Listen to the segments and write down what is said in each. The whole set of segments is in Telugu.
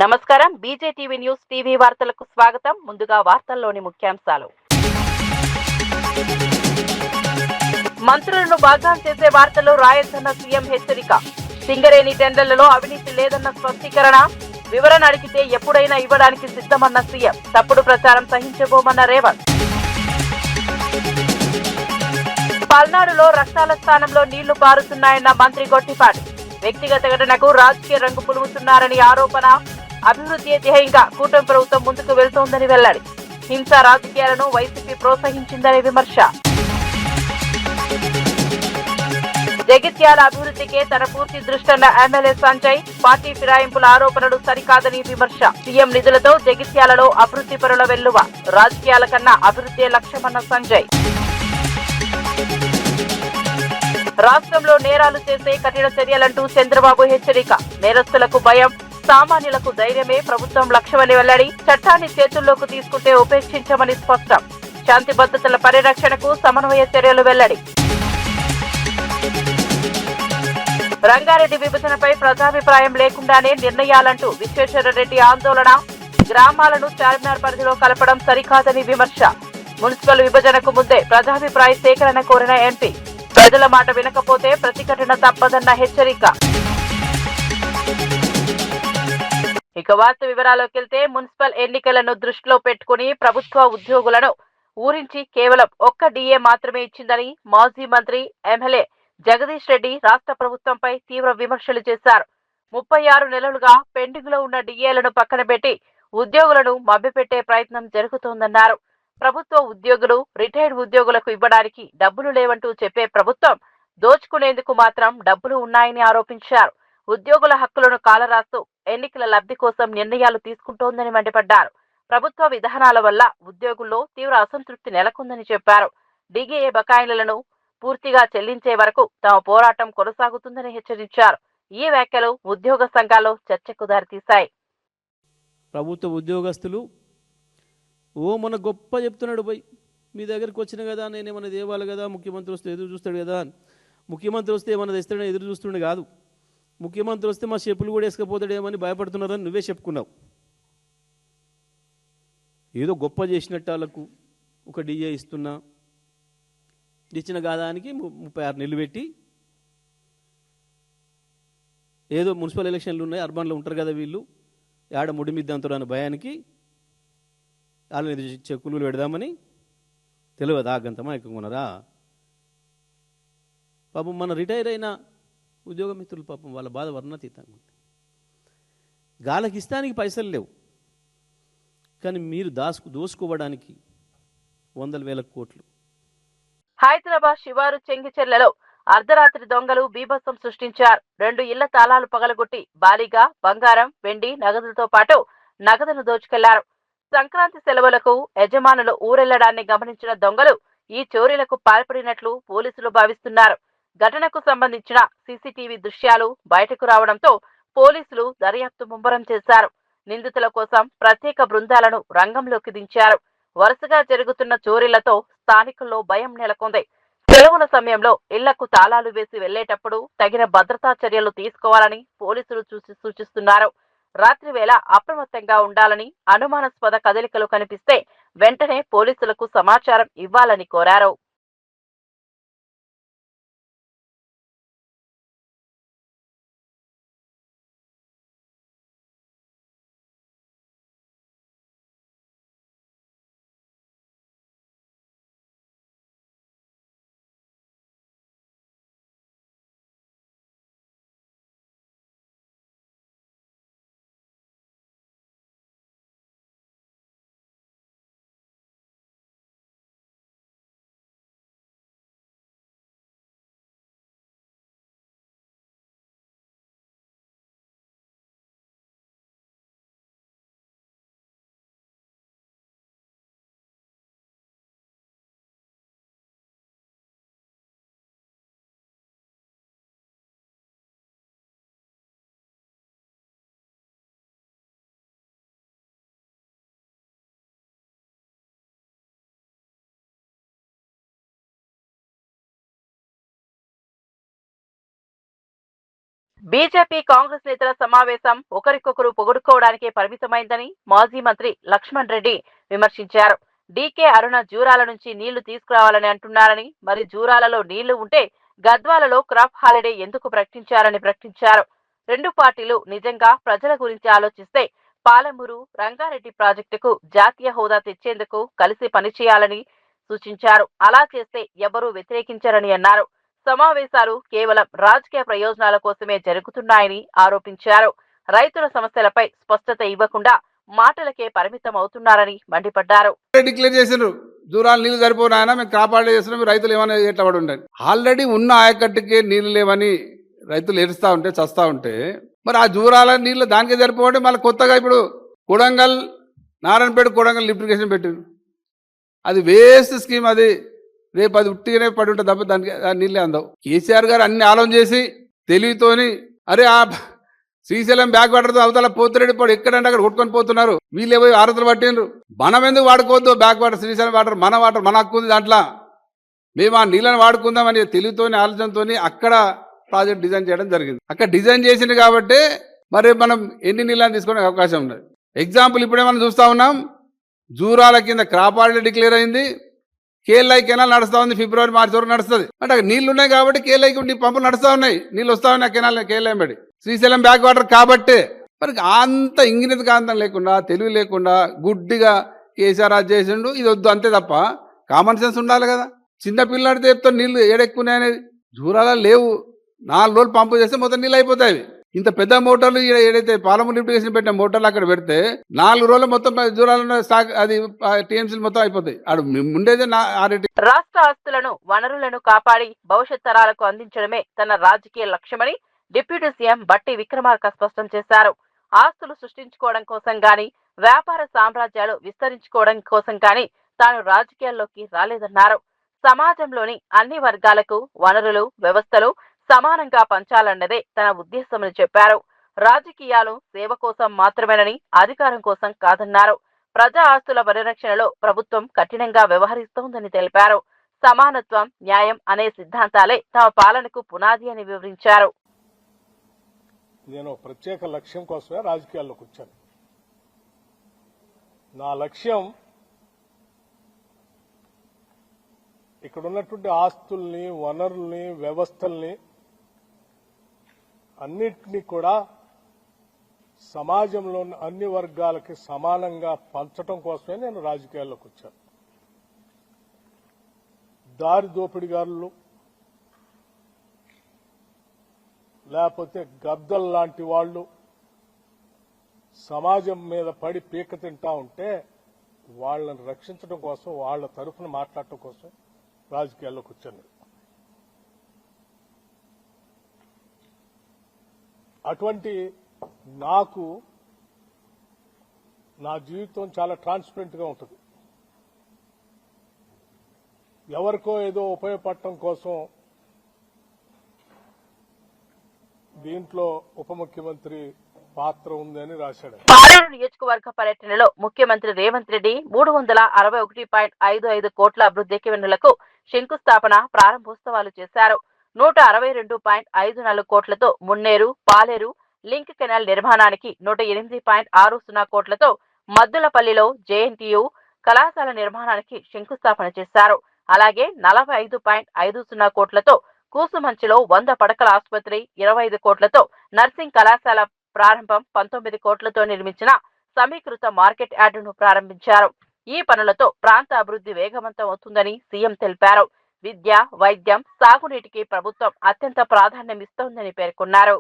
నమస్కారం బీజేటీవీ న్యూస్ టీవీ వార్తలకు స్వాగతం. ముందుగా వార్తల్లోని ముఖ్యాంశాలు. మంత్రులను వాగ్దానం చేసే వార్తలు రాయొద్దన్న సీఎం హెచ్చరిక. సింగరేణి టెండర్లలో అవినీతి లేదన్న స్పష్టీకరణ. వివరణ అడిగితే ఎప్పుడైనా ఇవ్వడానికి సిద్ధమన్న సీఎం. తప్పుడు ప్రచారం సహించబోమన్న రేవంత్. పల్నాడులో రక్తాల స్థానంలో నీళ్లు పారుతున్నాయన్న మంత్రి గొట్టిపాటి. వ్యక్తిగత ఘటనకు రాజకీయ రంగు పులుముతున్నారని ఆరోపణ. అభివృద్ధి ధ్యేయంగా కూటమి ప్రభుత్వం ముందుకు వెళ్తోందని వెల్లడి. హింస రాజకీయాలను వైసీపీ ప్రోత్సహించిందని విమర్శ. జగిత్యాల అభివృద్ధికే తన పూర్తి దృష్టన్న ఎమ్మెల్యే సంజయ్. పార్టీ ఫిరాయింపుల ఆరోపణలు సరికాదని విమర్శ. సీఎం నిధులతో జగిత్యాలలో అభివృద్ధి పరుల వెల్లువ. రాజకీయాల కన్నా అభివృద్ధి లక్ష్యమన్న సంజయ్. రాష్ట్రంలో నేరాలు చేసే కఠిన చర్యలంటూ చంద్రబాబు హెచ్చరిక. నేరస్తులకు భయం, సామాన్యులకు ధైర్యమే ప్రభుత్వం లక్ష్యమని వెల్లడి. చట్టాన్ని చేతుల్లోకి తీసుకుంటే ఉపేక్షించమని స్పష్టం. శాంతి భద్రతల పరిరక్షణకు సమన్వయ చర్యలు వెల్లడి. రంగారెడ్డి విభజనపై ప్రజాభిప్రాయం లేకుండానే నిర్ణయాలంటూ విశ్వేశ్వరరెడ్డి ఆందోళన. గ్రామాలను చార్మినార్ పరిధిలో కలపడం సరికాదని విమర్శ. మున్సిపల్ విభజనకు ముందే ప్రజాభిప్రాయ సేకరణ కోరిన ఎంపీ. ప్రజల మాట వినకపోతే ప్రతిఘటన తప్పదన్న హెచ్చరిక. ఇక వార్త వివరాల్లోకి వెళ్తే, మున్సిపల్ ఎన్నికలను దృష్టిలో పెట్టుకుని ప్రభుత్వ ఉద్యోగులను ఊరించి కేవలం ఒక్క డీఏ మాత్రమే ఇచ్చిందని మాజీ మంత్రి ఎమ్మెల్యే జగదీష్ రెడ్డి రాష్ట్ర ప్రభుత్వంపై తీవ్ర విమర్శలు చేశారు. 36 నెలలుగా పెండింగ్ లో ఉన్న డీఏలను పక్కన పెట్టి ఉద్యోగులను మభ్యపెట్టే ప్రయత్నం జరుగుతోందన్నారు. ప్రభుత్వ ఉద్యోగులు, రిటైర్డ్ ఉద్యోగులకు ఇవ్వడానికి డబ్బులు లేవంటూ చెప్పే ప్రభుత్వం దోచుకునేందుకు మాత్రం డబ్బులు ఉన్నాయని ఆరోపించారు. ఉద్యోగుల హక్కులను కాలరాస్తూ ఎన్నికల లబ్ధి కోసం నిర్ణయాలు తీసుకుంటోందని మండిపడ్డారు. ప్రభుత్వ విధానాల వల్ల ఉద్యోగుల్లో తీవ్ర అసంతృప్తి నెలకొందని చెప్పారు. డీఏ బకాయిలను పూర్తిగా చెల్లించే వరకు తమ పోరాటం కొనసాగుతుందని హెచ్చరించారు. ఈ వ్యాఖ్యలు ఉద్యోగ సంఘాల్లో చర్చకు దారితీశాయి. ప్రభుత్వ ఉద్యోగస్తులు మన గొప్ప చెప్తున్నాడు, పోయి మీ దగ్గరికి వచ్చిన కదా, నేనేమన్నా దేవాలి కదా, ముఖ్యమంత్రి వస్తే ఎదురు చూస్తాడు కదా, ముఖ్యమంత్రి వస్తే ఏమన్నా తెస్తాడని ఎదురు చూస్తుండే కాదు, ముఖ్యమంత్రి వస్తే మా చెప్పులు కూడా వేసుకపోతాడేమని భయపడుతున్నారని నువ్వే చెప్పుకున్నావు. ఏదో గొప్ప చేసినట్టు వాళ్ళకు ఒక డీఏ ఇస్తున్నా, ఇచ్చిన గాదానికి 36 నెలలు పెట్టి, ఏదో మున్సిపల్ ఎలక్షన్లు ఉన్నాయి, అర్బన్లో ఉంటారు కదా వీళ్ళు, ఆడ ముడిమిద్దంతో అనే భయానికి వాళ్ళని చెక్కులు పెడదామని తెలియదు. ఆగంతమా ఎక్కున్నారా పాపం. మన రిటైర్ అయిన ఉద్యోగ మిత్రులు పాపం వాళ్ళ బాధ వర్ణాతీతంగా ఉంది. గాలకి ఇస్తానికి పైసలు లేవు, కానీ మీరు దోసుకోవడానికి వందల వేల కోట్లు. హైదరాబాద్ శివారు చెంగిచెర్లలో అర్ధరాత్రి దొంగలు బీభత్సం సృష్టించారు. 2 ఇళ్ల తాళాలు పగలగొట్టి భారీగా బంగారం, వెండి, నగదులతో పాటు నగదును దోచుకెళ్లారు. సంక్రాంతి సెలవులకు యజమానులు ఊరెళ్లడాన్ని గమనించిన దొంగలు ఈ చోరీలకు పాల్పడినట్లు పోలీసులు భావిస్తున్నారు. ఘటనకు సంబంధించిన సీసీటీవీ దృశ్యాలు బయటకు రావడంతో పోలీసులు దర్యాప్తు ముమ్మరం చేశారు. నిందితుల కోసం ప్రత్యేక బృందాలను రంగంలోకి దించారు. వరుసగా జరుగుతున్న చోరీలతో స్థానికుల్లో భయం నెలకొంది. సెలవుల సమయంలో ఇళ్లకు తాళాలు వేసి వెళ్లేటప్పుడు తగిన భద్రతా చర్యలు తీసుకోవాలని పోలీసులు సూచిస్తున్నారు. రాత్రి వేళ అప్రమత్తంగా ఉండాలని, అనుమానాస్పద కదలికలు కనిపిస్తే వెంటనే పోలీసులకు సమాచారం ఇవ్వాలని కోరారు. బీజేపీ కాంగ్రెస్ నేతల సమావేశం ఒకరికొకరు పొగుడుకోవడానికే పరిమితమైందని మాజీ మంత్రి లక్ష్మణ్ రెడ్డి విమర్శించారు. డీకే అరుణ జూరాల నుంచి నీళ్లు తీసుకురావాలని అంటున్నారని, మరి జూరాలలో నీళ్లు ఉంటే గద్వాలలో క్రాప్ హాలిడే ఎందుకు ప్రకటించారు. రెండు పార్టీలు నిజంగా ప్రజల గురించి ఆలోచిస్తే పాలమూరు రంగారెడ్డి ప్రాజెక్టుకు జాతీయ హోదా తెచ్చేందుకు కలిసి పనిచేయాలని సూచించారు. అలా చేస్తే ఎవరూ వ్యతిరేకించరని అన్నారు. సమావేశాలు కేవలం రాజకీయ ప్రయోజనాల కోసమే జరుగుతున్నాయని ఆరోపించారు. రైతుల సమస్యలపై స్పష్టత ఇవ్వకుండా మాటలకే పరిమితం అవుతున్నారని మండిపడ్డారు. డిక్లేర్ చేసినారు దూరాలు నీళ్లు సరిపోయినా మేము కాపాడే చేస్తున్నాం, రైతులు ఏమైనా ఎట్లా పడి ఉండాలి. ఆల్రెడీ ఉన్న ఆయకట్టుకే నీళ్లు లేవని రైతులు ఏడుస్తూ ఉంటే చస్తా ఉంటే మరి ఆ దూరాల నీళ్లు దానికే సరిపోవంటే మళ్ళీ కొత్తగా ఇప్పుడు కొడంగల్ నారాయణపేట కొడంగల్ లిఫ్ట్ ఇరిగేషన్ పెట్టిండ్రు. అది వేస్ట్ స్కీమ్. అది రేపు అది ఉట్టిగానే పడి ఉంటుంది తప్ప దానికి నీళ్ళే అందవు. కేసీఆర్ గారు అన్ని ఆలోచన చేసి తెలివితోని అరే ఆ శ్రీశైలం బ్యాక్ వాటర్తో అవతల పోతురెడ్డి పడు ఎక్కడంటే అక్కడ కొట్టుకొని పోతున్నారు. వీళ్ళు ఏవో ఆరతలు పట్టిండ్రు. మనం ఎందుకు వాడుకోవద్దు బ్యాక్ వాటర్, శ్రీశైలం వాటర్ మన హక్కు ఉంది దాంట్లో, మేము ఆ నీళ్ళని వాడుకుందామని తెలివితోని ఆలోచనతోని అక్కడ ప్రాజెక్ట్ డిజైన్ చేయడం జరిగింది. అక్కడ డిజైన్ చేసింది కాబట్టి మరి మనం ఎన్ని నీళ్ళని తీసుకునే అవకాశం ఉన్నది. ఎగ్జాంపుల్ ఇప్పుడే మనం చూస్తూ ఉన్నాం, జూరాల కింద క్రాప్ హాలిడే డిక్లేర్ అయింది. కేఎల్ఐ కెనాల్ నడుస్తూ ఉంది, ఫిబ్రవరి మార్చి వరకు నడుస్తుంది. అంటే అక్కడ నీళ్లు ఉన్నాయి కాబట్టి కేఎల్ఐకి పంపులు నడుస్తూ ఉన్నాయి, నీళ్ళు వస్తూ ఉన్నాయి కెనాల్ కేఎల్ఐ బడి. శ్రీశైలం బ్యాక్ వాటర్ కాబట్టి మరి అంత ఇంగినది కాంతం లేకుండా తెలివి లేకుండా గుడ్డిగా కేసీఆర్ రాజు చేసిండు. ఇది వద్దు అంతే తప్ప కామన్ సెన్స్ ఉండాలి కదా. చిన్న పిల్లాడితే చెప్తాను నీళ్లు ఏడెక్కున్నాయి అనేది. జూరాల లేవు, 4 రోజులు పంపు చేస్తే మొత్తం నీళ్ళు అయిపోతాయి. ఇంత పెద్ద మోటార్లు ఏదైతే పాలమూరు లిఫ్ట్ పెట్టిన మోటార్లు అక్కడ పెడితే 4 రోజులు మొత్తం దూరాలను స్టాక్ అది టీఎంసీలు మొత్తం అయిపోతాయి. ఆడు ఉండేదే రాష్ట్ర ఆస్తులను వనరులను కాపాడి భవిష్యత్ తరాలకు అందించడమే తన రాజకీయ లక్ష్యమని డిప్యూటీ సీఎం బట్టి విక్రమార్క స్పష్టం చేశారు. ఆస్తులు సృష్టించుకోవడం కోసం గాని, వ్యాపార సామ్రాజ్యాలు విస్తరించుకోవడం కోసం గాని తాను రాజకీయాల్లోకి రాలేదన్నారు. సమాజంలోని అన్ని వర్గాలకు వనరులు, వ్యవస్థలు సమానంగా పంచాలన్నదే తన ఉద్దేశమని చెప్పారు. రాజకీయాలు సేవ కోసం మాత్రమేనని, అధికారం కోసం కాదన్నారు. ప్రజా ఆస్తుల పరిరక్షణలో ప్రభుత్వం కఠినంగా వ్యవహరిస్తోందని తెలిపారు. సమానత్వం, న్యాయం అనే సిద్ధాంతాలే తమ పాలనకు పునాది అని వివరించారు. నేను ప్రత్యేక లక్ష్యం కోసమే రాజకీయాల్లోకి వచ్చాను. నా లక్ష్యం ఇక్కడ ఉన్నటువంటి ఆస్తుల్ని, వనరుల్ని, వ్యవస్థల్ని అన్నిటినీ కూడా సమాజంలో అన్ని వర్గాలకి సమానంగా పంచడం కోసమే నేను రాజకీయాల్లోకి వచ్చాను. దారి దోపిడిగారులు లేకపోతే గద్దల్ లాంటి వాళ్ళు సమాజం మీద పడి పీక తింటా ఉంటే వాళ్ళని రక్షించడం కోసం, వాళ్ళ తరఫున మాట్లాడటం కోసం రాజకీయాల్లోకి వచ్చాను. అటువంటి నాకు నా జీవితం చాలా ట్రాన్స్పరెంట్ గా ఉంటుంది. ఎవరికో ఏదో ఉపయోగపడటం కోసం దీంట్లో ఉప ముఖ్యమంత్రి పాత్ర ఉందని రాశాడు. పాలేరు నియోజకవర్గ పర్యటనలో ముఖ్యమంత్రి రేవంత్ రెడ్డి 361.55 కోట్ల అభివృద్ధి పనులకు శంకుస్థాపన, ప్రారంభోత్సవాలు చేశారు. 162.54 కోట్లతో మున్నేరు, పాలేరు లింక్ కెనాల్ నిర్మాణానికి 108.60 కోట్లతో మద్దులపల్లిలో జేఎన్టీయూ కళాశాల నిర్మాణానికి శంకుస్థాపన చేశారు. అలాగే 45.50 కోట్లతో కూసుమంచిలో 100 పడకల ఆసుపత్రి, 25 కోట్లతో నర్సింగ్ కళాశాల ప్రారంభం, 19 కోట్లతో నిర్మించిన సమీకృత మార్కెట్ యార్డును ప్రారంభించారు. ఈ పనులతో ప్రాంత అభివృద్ధి వేగవంతం అవుతుందని సీఎం తెలిపారు. విద్య, వైద్యం, సాగునీటికి ప్రభుత్వం అత్యంత ప్రాధాన్యమిస్తోందని పేర్కొన్నారు.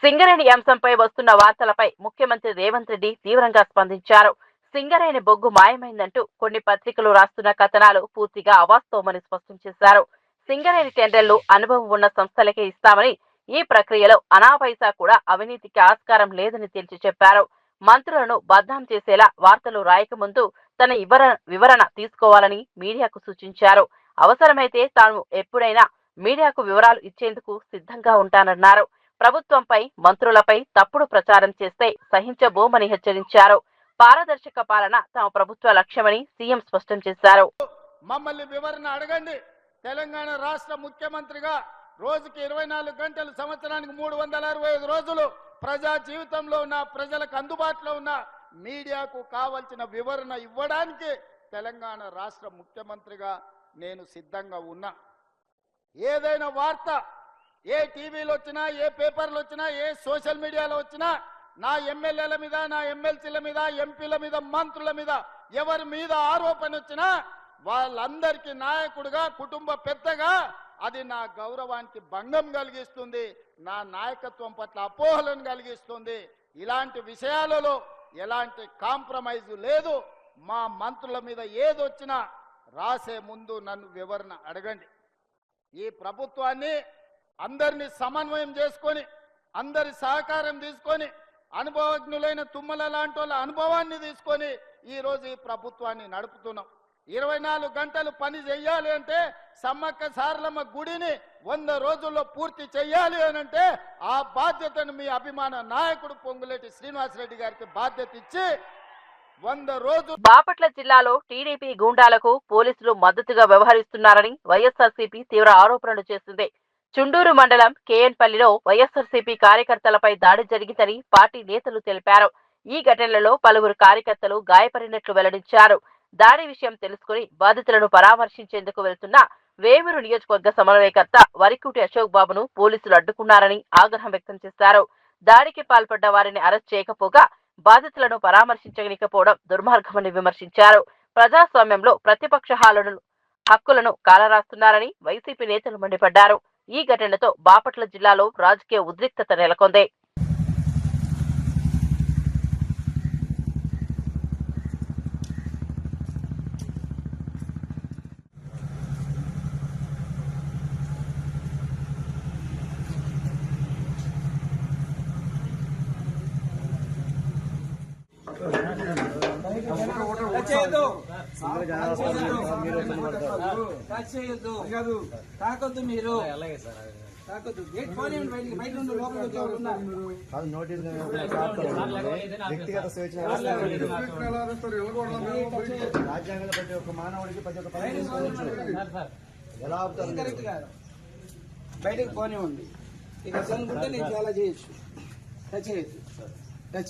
సింగరేణి అంశంపై వస్తున్న వార్తలపై ముఖ్యమంత్రి రేవంత్ రెడ్డి తీవ్రంగా స్పందించారు. సింగరేణి బొగ్గు మాయమైందంటూ కొన్ని పత్రికలు రాస్తున్న కథనాలు పూర్తిగా అవాస్తవమని స్పష్టం చేశారు. సింగరేణి టెండర్లు అనుభవం ఉన్న సంస్థలకే ఇస్తామని, ఈ ప్రక్రియలో అనా పైసా కూడా అవినీతికి ఆస్కారం లేదని తేల్చి చెప్పారు. మంత్రులను బద్నాం చేసేలా వార్తలు రాయకముందు తన వివరణ తీసుకోవాలని మీడియాకు సూచించారు. అవసరమైతే తాను ఎప్పుడైనా మీడియాకు వివరాలు ఇచ్చేందుకు సిద్ధంగా ఉంటానన్నారు. ప్రభుత్వంపై, మంత్రులపై తప్పుడు ప్రచారం చేస్తే సహించబోమని హెచ్చరించారు. పారదర్శక పాలన తమ ప్రభుత్వ లక్ష్యమని సీఎం స్పష్టం చేశారు. మమ్మల్ని వివరణ అడగండి. తెలంగాణ రాష్ట్ర ముఖ్యమంత్రిగా రోజుకి 24 గంటలు, సంవత్సరానికి 365 రోజులు ప్రజా జీవితంలో ఉన్న ప్రజలకు అందుబాటులో ఉన్న మీడియాకు కావాల్సిన వివరణ ఇవ్వడానికి తెలంగాణ రాష్ట్ర ముఖ్యమంత్రిగా నేను సిద్ధంగా ఉన్నా. ఏదైనా వార్త ఏ టీవీలో వచ్చినా, ఏ పేపర్లో వచ్చినా, ఏ సోషల్ మీడియాలో వచ్చినా నా ఎమ్మెల్యేల మీద, నా ఎమ్మెల్సీల మీద, ఎంపీల మీద, మంత్రుల మీద ఎవరి మీద ఆరోపణ వచ్చినా వాళ్ళందరికీ నాయకుడిగా, కుటుంబ పెద్దగా అది నా గౌరవానికి భంగం కలిగిస్తుంది, నా నాయకత్వం పట్ల అపోహలను కలిగిస్తుంది. ఇలాంటి విషయాలలో ఎలాంటి కాంప్రమైజ్ లేదు. మా మంత్రుల మీద ఏదొచ్చినా రాసే ముందు నన్ను వివరణ అడగండి. ఈ ప్రభుత్వాన్ని అందరినీ సమన్వయం చేసుకొని, అందరి సహకారం తీసుకొని, అనుభవజ్ఞులైన తుమ్మల లాంటి వాళ్ళ అనుభవాన్ని తీసుకొని ఈరోజు ఈ ప్రభుత్వాన్ని నడుపుతున్నాం. 24 గంటలు పని చెయ్యాలి అంటే, సమ్మక్క సారలమ్మ గుడిని 100 రోజుల్లో పూర్తి చెయ్యాలి అనంటే ఆ బాధ్యతను మీ అభిమాన నాయకుడు పొంగులేటి శ్రీనివాసరెడ్డి గారికి బాధ్యత ఇచ్చి 100 రోజులు. బాపట్ల జిల్లాలో టీడీపీ గూండాలకు పోలీసులు మద్దతుగా వ్యవహరిస్తున్నారని వైఎస్ఆర్సీపీ తీవ్ర ఆరోపణలు చేసింది. చుండూరు మండలం కేఎన్పల్లిలో వైఎస్ఆర్సీపీ కార్యకర్తలపై దాడి జరిగిందని పార్టీ నేతలు తెలిపారు. ఈ ఘటనలలో పలువురు కార్యకర్తలు గాయపడినట్లు వెల్లడించారు. దాడి విషయం తెలుసుకుని బాధితులను పరామర్శించేందుకు వెళ్తున్న వేమూరు నియోజకవర్గ సమన్వయకర్త వరికుటి అశోక్ బాబును పోలీసులు అడ్డుకున్నారని ఆగ్రహం వ్యక్తం చేశారు. దాడికి పాల్పడ్డ వారిని అరెస్ట్ చేయకపోగా బాధితులను పరామర్శించకపోవడం దుర్మార్గమని విమర్శించారు. ప్రజాస్వామ్యంలో ప్రతిపక్ష హక్కులను కాలరాస్తున్నారని వైసీపీ నేతలు మండిపడ్డారు. ఈ ఘటనతో బాపట్ల జిల్లాలో రాజకీయ ఉద్రిక్తత నెలకొంది. తాకొద్దు మీరు తాకొద్దు గేట్ పోనివ్వండి, బయటికి బయట నుండి లోపలికి వ్యక్తిగత స్వేచ్ఛ రాజ్యాంగంలో ప్రతి ఒక్క మానవుడికి ప్రతి ఒక్క పని ఎలా అవుతారు కరెక్ట్ కాదు. బయటకు పోనివ్వండి. ఇక అనుకుంటే నేను చాలా చేయొచ్చు. టచ్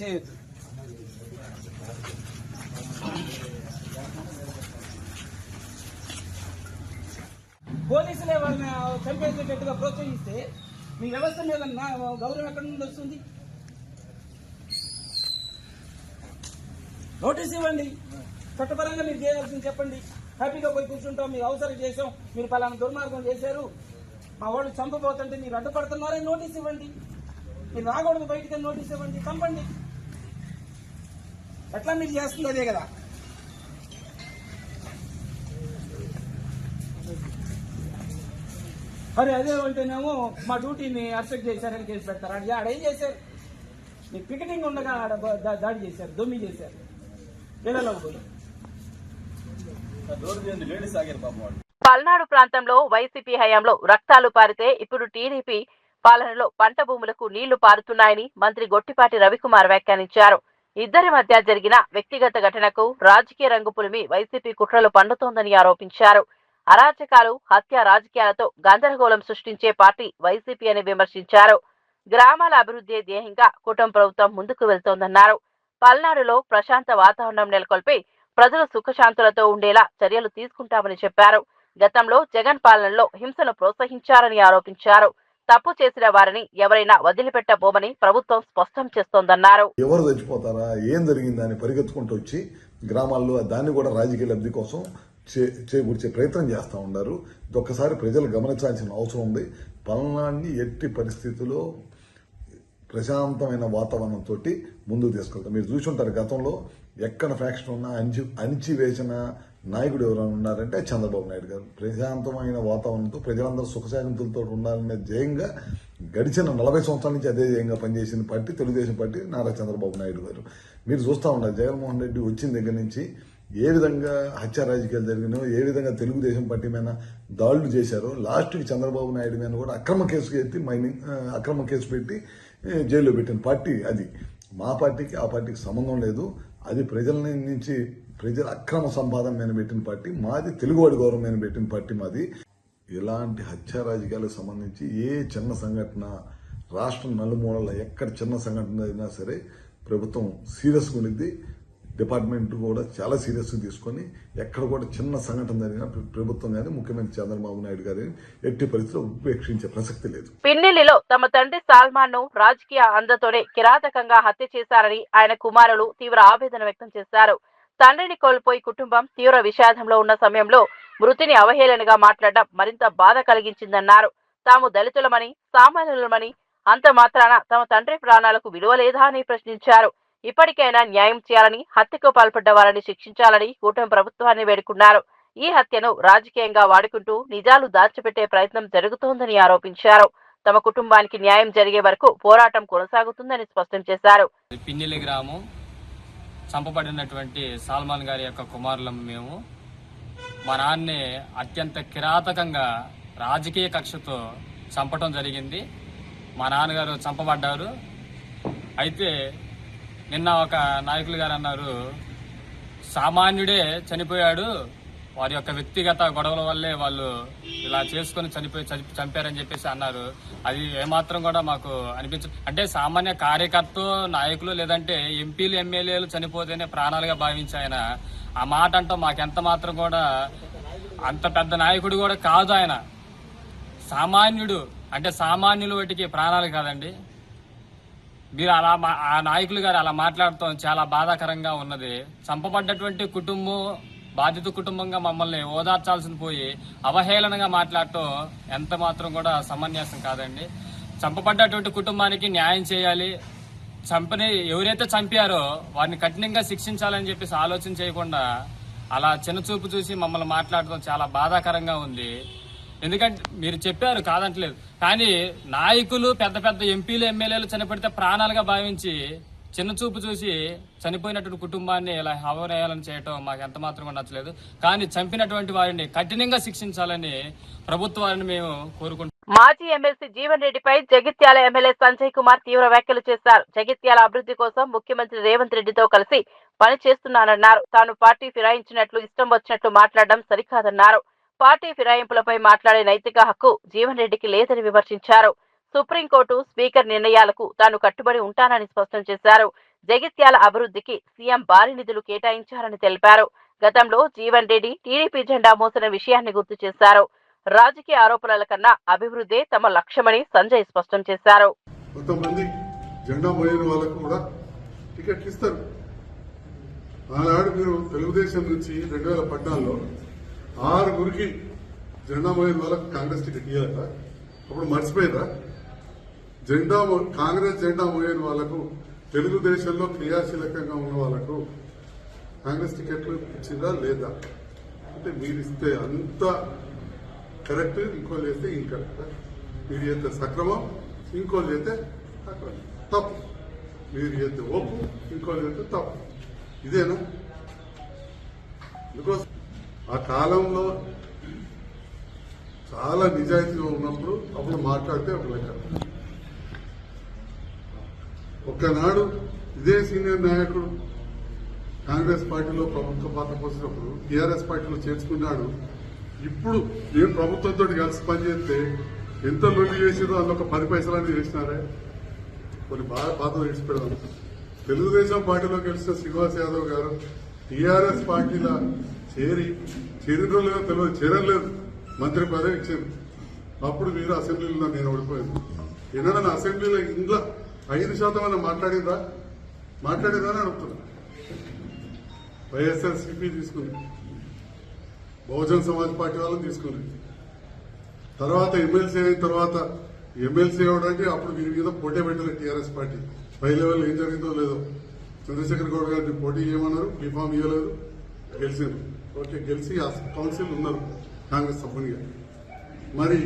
చేయొద్దు. పోలీసులే వాళ్ళని చంపేసేటట్టుగా ప్రోత్సహిస్తే మీ వ్యవస్థ మీద గౌరవం ఎక్కడి నుండి వస్తుంది? నోటీస్ ఇవ్వండి. చట్టపరంగా మీరు చేయాల్సింది చెప్పండి. హ్యాపీగా పోయి కూర్చుంటాం, మీరు అవసరం చేసాం, మీరు పలానా దుర్మార్గం చేశారు, మా వాళ్ళు చంపబోతుంటే మీరు అడ్డుపడుతున్నారని నోటీస్ ఇవ్వండి. మీరు రాకూడదు బయటికి నోటీస్ ఇవ్వండి, చంపండి. ఎట్లా మీరు చేస్తుంది అదే కదా. మరి అదే అంటేనేమో మా డ్యూటీని అరెస్ట్ చేశారని కేసు పెడతారు. ఆడేం చేశారు? మీకు పికెటింగ్ ఉండగా ఆడ దాడి చేశారు, దొమ్మి చేశారు. పిల్లలకు పోయి పల్నాడు ప్రాంతంలో వైసీపీ హయాంలో రక్తాలు పారితే ఇప్పుడు టీడీపీ పాలనలో పంట భూములకు నీళ్లు పారుతున్నాయని మంత్రి గొట్టిపాటి రవికుమార్ వ్యాఖ్యానించారు. ఇద్దరి మధ్య జరిగిన వ్యక్తిగత ఘటనకు రాజకీయ రంగు పులిమి వైసీపీ కుట్రలు పండుతోందని ఆరోపించారు. అరాచకాలు, హత్య రాజకీయాలతో గందరగోళం సృష్టించే పార్టీ వైసీపీ అని విమర్శించారు. గ్రామాల అభివృద్ధి ధ్యేయంగా కూటమి ప్రభుత్వం ముందుకు వెళ్తోందన్నారు. పల్నాడులో ప్రశాంత వాతావరణం నెలకొల్పి ప్రజలు సుఖశాంతులతో ఉండేలా చర్యలు తీసుకుంటామని చెప్పారు. గతంలో జగన్ పాలనలో హింసను ప్రోత్సహించారని ఆరోపించారు. తప్పు చేసిన వారిని ఎవరైనా వదిలిపెట్టబోమని ప్రభుత్వం స్పష్టం చేస్తోందన్నారు. ఎవరు చచ్చిపోతారా, ఏం జరిగిందని పరిగెత్తుకుంటూ వచ్చి గ్రామాల్లో దాన్ని కూడా రాజకీయ లబ్ధి కోసం చేకూర్చే ప్రయత్నం చేస్తూ ఉన్నారు. ఒక్కసారి ప్రజలు గమనించాల్సిన అవసరం ఉంది. పల్నాడుని ఎట్టి పరిస్థితుల్లో ప్రశాంతమైన వాతావరణంతో ముందుకు తీసుకెళ్తాం. మీరు చూసి ఉంటారు గతంలో ఎక్కడ ఫ్యాక్షన్ ఉన్నా అణిచివేసిన నాయకుడు ఎవరైనా ఉన్నారంటే చంద్రబాబు నాయుడు గారు. ప్రశాంతమైన వాతావరణంతో ప్రజలందరూ సుఖశాంతులతో ఉండాలనే ధ్యేయంగా గడిచిన 40 సంవత్సరాల నుంచి అదే ధ్యేయంగా పనిచేసిన పార్టీ తెలుగుదేశం పార్టీ, నారా చంద్రబాబు నాయుడు గారు. మీరు చూస్తూ ఉన్నారు జగన్మోహన్ రెడ్డి వచ్చిన దగ్గర నుంచి ఏ విధంగా హత్య రాజకీయాలు జరిగినాయో, ఏ విధంగా తెలుగుదేశం పార్టీ మీద దాడులు చేశారో, లాస్ట్కి చంద్రబాబు నాయుడు మీద కూడా అక్రమ కేసు పెట్టి జైల్లో పెట్టిన పార్టీ అది. మా పార్టీకి ఆ పార్టీకి సంబంధం లేదు. అది ప్రజల నుంచి ప్రజల అక్రమ సంపాదన మీద పెట్టిన పార్టీ మాది, తెలుగువాడి గౌరవం మీద పెట్టిన పార్టీ మాది. ఇలాంటి హత్య రాజకీయాలకు సంబంధించి ఏ చిన్న సంఘటన రాష్ట్రం నలుమూలల ఎక్కడ చిన్న సంఘటన అయినా సరే ప్రభుత్వం సీరియస్గా ఉండింది. డిపార్ట్మెంట్ కూడా చాలా సీరియస్గా తీసుకొని ఎక్కడ కూడా చిన్న సంఘటన జరిగినా ప్రభుత్వం కానీ ముఖ్యమంత్రి చంద్రబాబు నాయుడు గారి ఎట్టి పరిస్థితుల్లో ఉపేక్షించే ప్రసక్తి లేదు. పిన్నెల్లిలో తమ తండ్రి సాల్మాన్ ను రాజకీయ అందతోనే కిరాతకంగా హత్య చేశారని ఆయన కుమారులు తీవ్ర ఆవేదన వ్యక్తం చేశారు. తండ్రిని కోల్పోయి కుటుంబం తీవ్ర విషాదంలో ఉన్న సమయంలో మృతిని అవహేళనగా మాట్లాడడం మరింత బాధ కలిగించిందన్నారు. తాము దళితులమని, సామాన్యులమని, అంత మాత్రాన తమ తండ్రి ప్రాణాలకు విలువ లేదా అని ప్రశ్నించారు. ఇప్పటికైనా న్యాయం చేయాలని, హత్యకు పాల్పడ్డ వారిని శిక్షించాలని కూటమి ప్రభుత్వాన్ని వేడుకున్నారు. ఈ హత్యను రాజకీయంగా వాడుకుంటూ నిజాలు దాచిపెట్టే ప్రయత్నం జరుగుతోందని ఆరోపించారు. తమ కుటుంబానికి న్యాయం జరిగే వరకు పోరాటం కొనసాగుతుందని స్పష్టం చేశారు. పిన్నెల్లి గ్రామం చంపబడినటువంటి సాల్మాన్ గారి యొక్క కుమారులం మేము. మా నాన్నే అత్యంత కిరాతకంగా రాజకీయ కక్షతో చంపటం జరిగింది. మా నాన్నగారు చంపబడ్డారు. అయితే నిన్న ఒక నాయకులు గారు అన్నారు, సామాన్యుడే చనిపోయాడు, వారి యొక్క వ్యక్తిగత గొడవల వల్లే వాళ్ళు ఇలా చేసుకుని చంపారని చెప్పేసి అన్నారు. అది ఏమాత్రం కూడా మాకు అనిపించదు. అంటే సామాన్య కార్యకర్త, నాయకులు, లేదంటే ఎంపీలు, ఎమ్మెల్యేలు చనిపోతేనే ప్రాణాలుగా భావించి ఆయన ఆ మాట అంటాం మాకెంత మాత్రం కూడా అంత పెద్ద నాయకుడు కూడా కాదు ఆయన. సామాన్యుడు అంటే సామాన్యులు వాటికి ప్రాణాలు కాదండి. మీరు అలా ఆ నాయకులు గారు అలా మాట్లాడటం చాలా బాధాకరంగా ఉన్నది. చంపబడ్డటువంటి కుటుంబం బాధిత కుటుంబంగా మమ్మల్ని ఓదార్చాల్సింది పోయి అవహేళనగా మాట్లాడటం ఎంత మాత్రం కూడా సమంజసం కాదండి. చంపబడ్డటువంటి కుటుంబానికి న్యాయం చేయాలి. ఎవరైతే చంపారో వారిని కఠినంగా శిక్షించాలని చెప్పేసి ఆలోచన చేయకుండా అలా చిన్నచూపు చూసి మమ్మల్ని మాట్లాడటం చాలా బాధాకరంగా ఉంది. ఎందుకంటే మీరు చెప్పారు కాదంటలేదు, కానీ నాయకులు, పెద్ద పెద్ద ఎంపీలు, ఎమ్మెల్యేలు చనిపడితే ప్రాణాలుగా భావించి చిన్న చూపు చూసి చనిపోయినటువంటి కుటుంబాన్ని ఇలా హవరేయాలని చేయటం మాకు ఎంత మాత్రం నచ్చలేదు. కానీ చంపినటువంటి వారిని కఠినంగా శిక్షించాలని ప్రభుత్వాన్ని మేము కోరుకుంటున్నాం. మాజీ ఎమ్మెల్సీ జీవన్ రెడ్డిపై జగిత్యాల ఎమ్మెల్యే సంజయ్ కుమార్ తీవ్ర వ్యాఖ్యలు చేశారు. జగిత్యాల అభివృద్ధి కోసం ముఖ్యమంత్రి రేవంత్ రెడ్డితో కలిసి పని చేస్తున్నానన్నారు. తాను పార్టీ ఫిరాయించినట్లు ఇష్టం వచ్చినట్లు మాట్లాడడం సరికాదన్నారు. పార్టీ ఫిరాయింపులపై మాట్లాడే నైతిక హక్కు జీవన్ రెడ్డికి లేదని విమర్శించారు. సుప్రీంకోర్టు స్పీకర్ నిర్ణయాలకు తాను కట్టుబడి ఉంటానని స్పష్టం చేశారు. జగిత్యాల అభివృద్ధికి సీఎం భారీ నిధులు కేటాయించారని తెలిపారు. గతంలో జీవన్ రెడ్డి టీడీపీ జెండా మోసిన విషయాన్ని గుర్తు చేశారు. రాజకీయ ఆరోపణల కన్నా అభివృద్ధే తమ లక్ష్యమని సంజయ్ స్పష్టం చేశారు. కొంతమంది జెండా మోయని వాళ్ళకు కూడా టికెట్లు ఇస్తారు. ఆనాడు మీరు తెలుగుదేశం నుంచి 2014లో 6 జెండా మోయని వాళ్ళకు కాంగ్రెస్ టికెట్ ఇవ్వాలట. అప్పుడు మర్చిపోయిరా? కాంగ్రెస్ జెండా మోయని వాళ్లకు, తెలుగుదేశంలో క్రియాశీలకంగా ఉన్న వాళ్లకు కాంగ్రెస్ టికెట్లు ఇచ్చిందా లేదా? అంటే మీరు ఇస్తే అంత కరెక్ట్, ఇంకోళ్ళు చేస్తే ఇంకరెక్ట్. మీరు చేస్తే సక్రమం, ఇంకోళ్ళు చేస్తే తప్పు. మీరు చేస్తే ఒప్పు, ఇంకోళ్ళు చేస్తే తప్పు. ఇదేనా? బికాస్ ఆ కాలంలో చాలా నిజాయితీగా ఉన్నప్పుడు అప్పుడు మాట్లాడితే ఒక లెక్క. ఒక్కనాడు ఇదే సీనియర్ నాయకుడు కాంగ్రెస్ పార్టీలో ప్రభుత్వ పాత్ర పోసినప్పుడు టీఆర్ఎస్ పార్టీలో చేర్చుకున్నాడు. ఇప్పుడు నేను ప్రభుత్వంతో కలిసి పనిచేస్తే ఎంత లొల్లి చేసిందో అందులో ఒక 10 పైసలన్నీ చేసినారే. కొన్ని బాగా పాత్ర విడిచిపెడదాం. తెలుగుదేశం పార్టీలో గెలిచిన శ్రీనివాస్ యాదవ్ గారు టీఆర్ఎస్ పార్టీలో చేరినో తెలియదు, చేరలేదు, మంత్రి పదవి ఇచ్చారు. అప్పుడు మీరు అసెంబ్లీలో నేను ఓడిపోయాను. ఏదైనా అసెంబ్లీలో ఇంట్లో 5% అన్న మాట్లాడిందా అని అడుగుతున్నా. వైఎస్ఆర్సీపీ తీసుకుంది, బహుజన్ సమాజ్ పార్టీ వాళ్ళని తీసుకుంది. తర్వాత ఎమ్మెల్సీ అయిన తర్వాత ఎమ్మెల్సీ అవడానికి అప్పుడు వీరి మీద పోటీ పెట్టలేదు టీఆర్ఎస్ పార్టీ. పై లెవెల్ ఏం జరిగిందో లేదో చంద్రశేఖర్ గౌడ్ గారిని పోటీ చేయమన్నారు, బీఫామ్ ఇవ్వలేదు, గెలిచారు. ఓకే, గెలిచి ఆ కౌన్సిల్ ఉన్నారు కాంగ్రెస్ సభ్యునిగా. మరి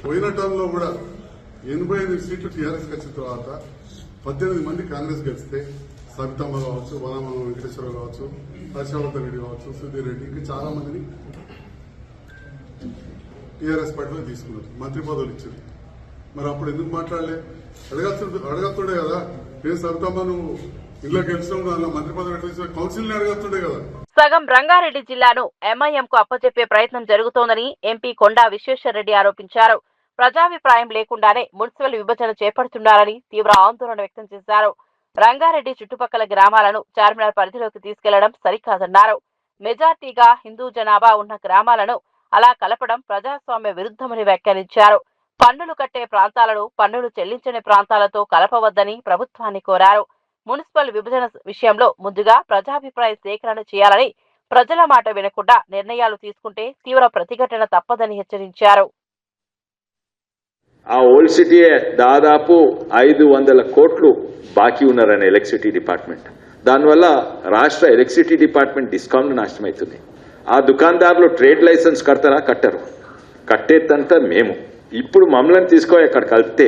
పోయిన టర్మ్లో కూడా 85 సీట్లు టీఆర్ఎస్ వచ్చిన తర్వాత 18 మంది కాంగ్రెస్ గెలిస్తే సవితమ్మ కావచ్చు, వనమ వెంకటేశ్వరరావు కావచ్చు, హర్షవర్ధన్ రెడ్డి కావచ్చు, సుధీర్ రెడ్డి, ఇంకా చాలా మందిని టీఆర్ఎస్ పార్టీలో తీసుకున్నారు, మంత్రి పదవులు ఇచ్చారు. మరి అప్పుడు ఎందుకు మాట్లాడలే? అడగతుండే కదా, ఏ సవితమ్మ నువ్వు ఇంట్లో గెలిచినావు, దానిలో మంత్రి పదవి ఎట్లా కౌన్సిల్ ని అడగతుండే కదా. సగం రంగారెడ్డి జిల్లాను ఎంఐఎంకు అప్పచెప్పే ప్రయత్నం జరుగుతోందని ఎంపీ కొండా విశ్వేశ్వరరెడ్డి ఆరోపించారు. ప్రజాభిప్రాయం లేకుండానే మున్సిపల్ విభజన చేపడుతున్నారని తీవ్ర ఆందోళన వ్యక్తం చేశారు. రంగారెడ్డి చుట్టుపక్కల గ్రామాలను చార్మినార్ పరిధిలోకి తీసుకెళ్లడం సరికాదన్నారు. మెజార్టీగా హిందూ జనాభా ఉన్న గ్రామాలను అలా కలపడం ప్రజాస్వామ్య విరుద్ధమని వ్యాఖ్యానించారు. పన్నులు కట్టే ప్రాంతాలను పన్నులు చెల్లించని ప్రాంతాలతో కలపవద్దని ప్రభుత్వాన్ని కోరారు. మున్సిపల్ విభజన విషయంలో ముందుగా ప్రజాభిప్రాయ సేకరణ చేయాలని, ప్రజల మాట వినకుండా నిర్ణయాలు తీసుకుంటే తీవ్ర ప్రతిఘటన తప్పదని హెచ్చరించారు. ఆ ఓల్డ్ సిటీ దాదాపు 500 కోట్లు బాకీ ఉన్నారని ఎలక్ట్రిసిటీ డిపార్ట్మెంట్. దానివల్ల రాష్ట్ర ఎలక్ట్రిసిటీ డిపార్ట్మెంట్ డిస్కౌంట్ నష్టమవుతుంది. ఆ దుకాణదారులు ట్రేడ్ లైసెన్స్ కడతారా? కట్టరు. కట్టేదంతా మేము. ఇప్పుడు మమ్మల్ని తీసుకొని అక్కడ కలిపితే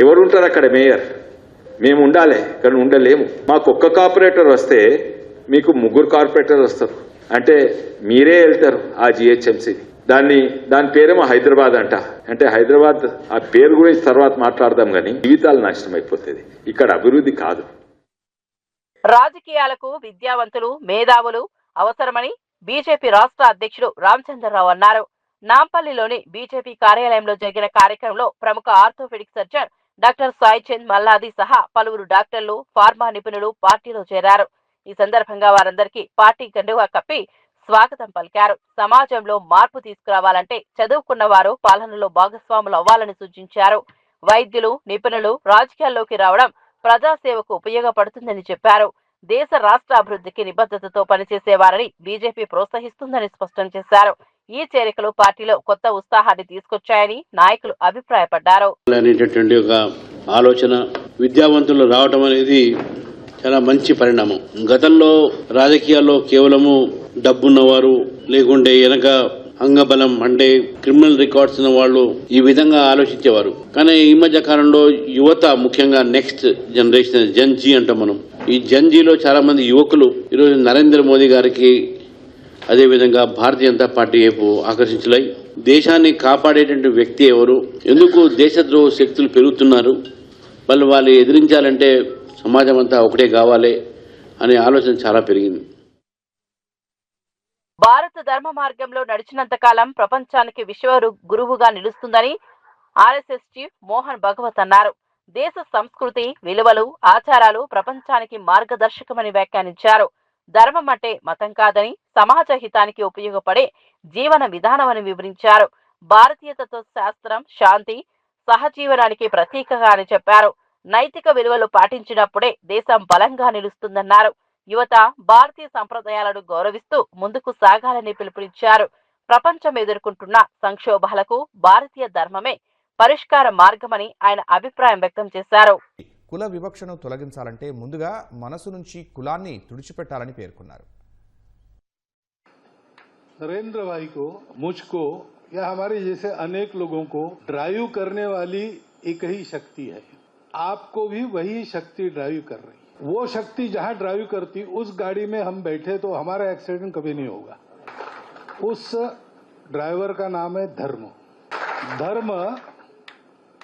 ఎవరు ఉంటారు అక్కడ? మేయర్. మేము ఉండాలి, కానీ ఉండలేము. మాకు ఒక్క కార్పొరేటర్ వస్తే మీకు 3 కార్పొరేటర్ వస్తారు. అంటే మీరే వెళ్తారు ఆ జిహెచ్ఎంసీ. దాని పేరేమో హైదరాబాద్ అంట. అంటే హైదరాబాద్ ఆ పేరు గురించి తర్వాత మాట్లాడదాం, కానీ జీవితాలు నాశనం అయిపోతుంది. ఇక్కడ అభివృద్ధి కాదు. రాజకీయాలకు విద్యావంతులు, మేధావులు అవసరమని బీజేపీ రాష్ట్ర అధ్యక్షుడు రామచంద్రరావు అన్నారు. నాంపల్లిలోని బీజేపీ కార్యాలయంలో జరిగిన కార్యక్రమంలో ప్రముఖ orthopaedic surgeon doctor Saichand Malladi సహా పలువురు డాక్టర్లు, ఫార్మా నిపుణులు పార్టీలో చేరారు. ఈ సందర్భంగా వారందరికీ పార్టీ కండువా కప్పి స్వాగతం పలికారు. సమాజంలో మార్పు తీసుకురావాలంటే చదువుకున్న వారు పాలనలో భాగస్వాములు అవ్వాలని సూచించారు. వైద్యులు, నిపుణులు రాజకీయాల్లోకి రావడం ప్రజాసేవకు ఉపయోగపడుతుందని చెప్పారు. దేశ రాష్ట్ర అభివృద్ధికి నిబద్ధతతో పనిచేసేవారని బీజేపీ ప్రోత్సహిస్తుందని స్పష్టం చేశారు. ఈ చేరికలు పార్టీలో కొత్త ఉత్సాహాన్ని తీసుకొచ్చాయని నాయకులు అభిప్రాయపడ్డారు. అనేటటువంటి ఒక ఆలోచన విద్యావంతులు రావడం అనేది చాలా మంచి పరిణామం. గతంలో రాజకీయాల్లో కేవలము డబ్బున్నవారు లేకుంటే వెనక అంగబలం అంటే క్రిమినల్ రికార్డ్స్ ఉన్న వాళ్ళు ఈ విధంగా ఆలోచించేవారు. కానీ ఈ మధ్య కాలంలో యువత, ముఖ్యంగా నెక్స్ట్ జనరేషన్ జన్జీ అంటాం మనం, ఈ జన్జీలో చాలా మంది యువకులు ఈరోజు నరేంద్ర మోదీ గారికి అదేవిధంగా భారతీయ జనతా పార్టీ వైపు ఆకర్షించలై దేశాన్ని కాపాడేటువంటి వ్యక్తి ఎవరు, ఎందుకు దేశద్రోహ శక్తులు పెరుగుతున్నారు, వాళ్ళు ఎదిరించాలంటే సమాజం అంతా ఒకటే కావాలి అనే ఆలోచన చాలా పెరిగింది. భారత ధర్మ మార్గంలో నడిచినంత కాలం ప్రపంచానికి విశ్వ గురువుగా నిలుస్తుందని ఆర్ఎస్ఎస్ చీఫ్ మోహన్ భగవత్ అన్నారు. దేశ సంస్కృతి, విలువలు, ఆచారాలు ప్రపంచానికి మార్గదర్శకమని వ్యాఖ్యానించారు. ధర్మం అంటే మతం కాదని, సమాజ హితానికి ఉపయోగపడే జీవన విధానమని వివరించారు. భారతీయ తత్వశాస్త్రం శాంతి, సహజీవనానికి ప్రతీకగా అని చెప్పారు. నైతిక విలువలు పాటించినప్పుడే దేశం బలంగా నిలుస్తుందన్నారు. యువత భారతీయ సంప్రదాయాలను గౌరవిస్తూ ముందుకు సాగాలని పిలుపునిచ్చారు. ప్రపంచం ఎదుర్కొంటున్న సంక్షోభాలకు భారతీయ ధర్మమే పరిష్కార మార్గమని ఆయన అభిప్రాయం వ్యక్తం చేశారు. కుల వివక్షను తొలగించాలంటే ముందుగా మనసు నుంచి కులాన్ని తుడిచిపెట్టాలని పేర్కొన్నారు. नरेंद्र भाई को, मुझको या हमारे जैसे अनेक लोगों को ड्राइव करने वाली एक ही शक्ति है. आपको भी वही शक्ति ड्राइव कर रही. वो शक्ति जहां ड्राइव करती उस गाड़ी में हम बैठे तो हमारा एक्सीडेंट कभी नहीं होगा. उस ड्राइवर का नाम है धर्म. धर्म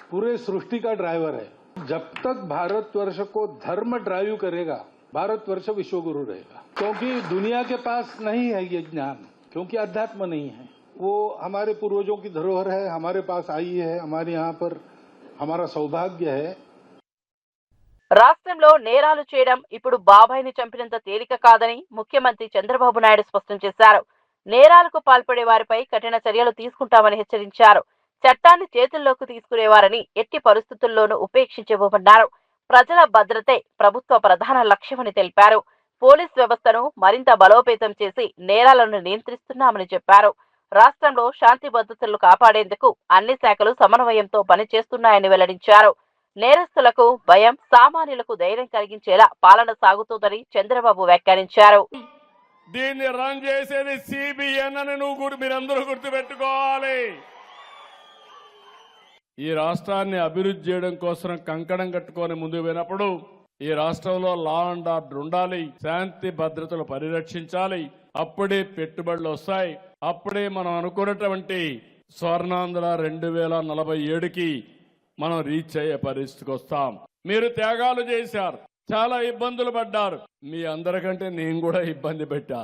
पूरे सृष्टि का ड्राइवर है. जब तक भारतवर्ष को धर्म ड्राइव करेगा, भारतवर्ष विश्वगुरु रहेगा. क्योंकि दुनिया के पास नहीं है ये ज्ञान, क्योंकि अध्यात्म नहीं है. वो हमारे पूर्वजों की धरोहर है, हमारे पास आई है, हमारे यहाँ पर हमारा सौभाग्य है. రాష్ట్రంలో నేరాలు చేయడం ఇప్పుడు బాబాయిని చంపినంత తేలిక కాదని ముఖ్యమంత్రి చంద్రబాబు నాయుడు స్పష్టం చేశారు. నేరాలకు పాల్పడే వారిపై కఠిన చర్యలు తీసుకుంటామని హెచ్చరించారు. చట్టాన్ని చేతుల్లోకి తీసుకునేవారని ఎట్టి పరిస్థితుల్లోనూ ఉపేక్షించబోమన్నారు. ప్రజల భద్రతే ప్రభుత్వ ప్రధాన లక్ష్యమని తెలిపారు. పోలీస్ వ్యవస్థను మరింత బలోపేతం చేసి నేరాలను నియంత్రిస్తున్నామని చెప్పారు. రాష్ట్రంలో శాంతి భద్రతలు కాపాడేందుకు అన్ని శాఖలు సమన్వయంతో పనిచేస్తున్నాయని వెల్లడించారు. నేరస్తులకు భయం, సామాన్యులకు ధైర్యం కలిగించేలా పాలన సాగుతోందని చంద్రబాబు వ్యాఖ్యానించారు. దీన్ని రన్ చేసేది సిబిఎన్ అని మీరందరూ గుర్తుపెట్టుకోవాలి. ఈ రాష్ట్రాన్ని అభివృద్ధి చేయడం కోసం కంకణం కట్టుకొని ముందుకు పోయినప్పుడు ఈ రాష్ట్రంలో లా అండ్ ఆర్డర్ ఉండాలి, శాంతి భద్రతలు పరిరక్షించాలి. అప్పుడే పెట్టుబడులు వస్తాయి. అప్పుడే మనం అనుకున్నటువంటి స్వర్ణాంధ్ర 2047కి మనం రీచ్ అయ్యే పరిస్థితికి వస్తాం. మీరు త్యాగాలు చేశారు, చాలా ఇబ్బందులు పడ్డారు. మీ అందరికంటే నేను కూడా ఇబ్బంది పెట్టా.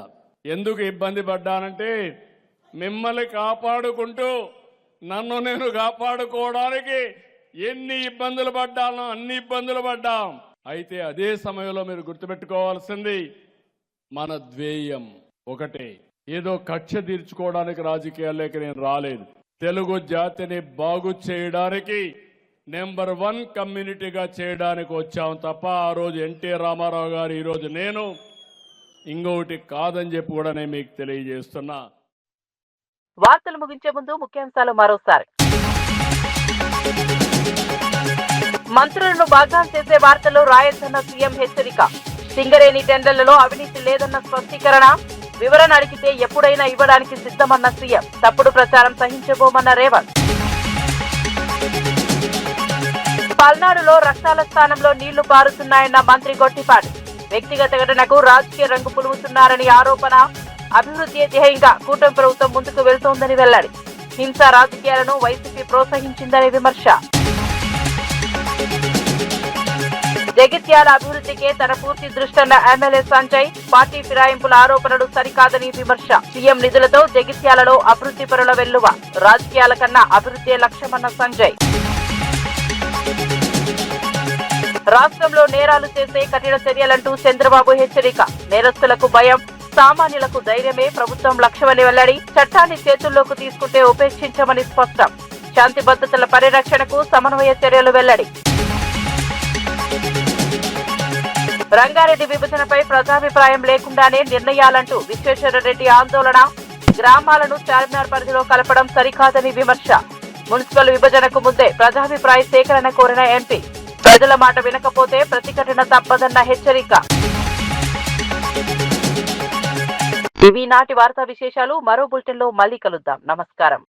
ఎందుకు ఇబ్బంది పడ్డానంటే మిమ్మల్ని కాపాడుకుంటూ నన్ను నేను కాపాడుకోవడానికి ఎన్ని ఇబ్బందులు పడ్డానో అన్ని ఇబ్బందులు పడ్డాం. అయితే అదే సమయంలో మీరు గుర్తుపెట్టుకోవాల్సింది మన ధ్యేయం ఒకటే. ఏదో కక్ష తీర్చుకోవడానికి రాజకీయాల్లోకి నేను రాలేదు. తెలుగు జాతిని బాగు చేయడానికి నెంబర్ 1 కమ్యూనిటీగా చేయడానికి వచ్చాం తప్ప ఆ రోజు ఎన్టీ రామారావు గారు, ఈరోజు నేను ఇంకొకటి కాదని చెప్పి కూడా నేను మీకు తెలియజేస్తున్నా. వార్తలు ముగించే ముందు ముఖ్యాంశాలు మరోసారి. మంత్రులను భాగం చేసే వార్తలు రాయొద్దన్న సీఎం హెచ్చరిక. సింగరేణి టెండర్లలో అవినీతి లేదన్న స్పష్టీకరణ. వివరణ అడిగితే ఎప్పుడైనా ఇవ్వడానికి సిద్ధమన్న సీఎం. తప్పుడు ప్రచారం సహించబోమన్న రేవంత్. పల్నాడులో రక్తాల స్థానంలో నీళ్లు పారుతున్నాయన్న మంత్రి గొట్టిపాటి. వ్యక్తిగత ఘటనకు రాజకీయ రంగు పులుముతున్నారని ఆరోపణ. అభివృద్ధి ధ్యేయంగా కూటమి ప్రభుత్వం ముందుకు వెళ్తోందని వెల్లడి. హింసా రాజకీయాలను వైసీపీ ప్రోత్సహించిందని విమర్శ. జగిత్యాల అభివృద్ధికే తన పూర్తి దృష్టన్న ఎమ్మెల్యే సంజయ్. పార్టీ ఫిరాయింపుల ఆరోపణలు సరికాదని విమర్శ. సీఎం నిధులతో జగిత్యాలలో అభివృద్ధి పరుల వెల్లువ. రాజకీయాల కన్నా అభివృద్ధి లక్ష్యమన్న సంజయ్. రాష్ట్రంలో నేరాలు చేసే కఠిన చర్యలంటూ చంద్రబాబు హెచ్చరిక. నేరస్తులకు భయం, సామాన్యులకు ధైర్యమే ప్రభుత్వం లక్ష్యమని వెల్లడి. చట్టాన్ని చేతుల్లోకి తీసుకుంటే ఉపేక్షించమని స్పష్టం. శాంతి భద్రతల పరిరక్షణకు సమన్వయ చర్యలు వెల్లడి. రంగారెడ్డి విభజనపై ప్రజాభిప్రాయం లేకుండానే నిర్ణయాలంటూ విశ్వేశ్వరరెడ్డి ఆందోళన. గ్రామాలను చార్మినార్ పరిధిలో కలపడం సరికాదని విమర్శ. మున్సిపల్ విభజనకు ముందే ప్రజాభిప్రాయ సేకరణ కోరిన ఎంపీ. ప్రజల మాట వినకపోతే ప్రతిఘటన తప్పదన్న హెచ్చరిక. ఇవి నాటి వార్తా విశేషాలు. మరో బులెటిన్లో మళ్ళీ కలుద్దాం. నమస్కారం.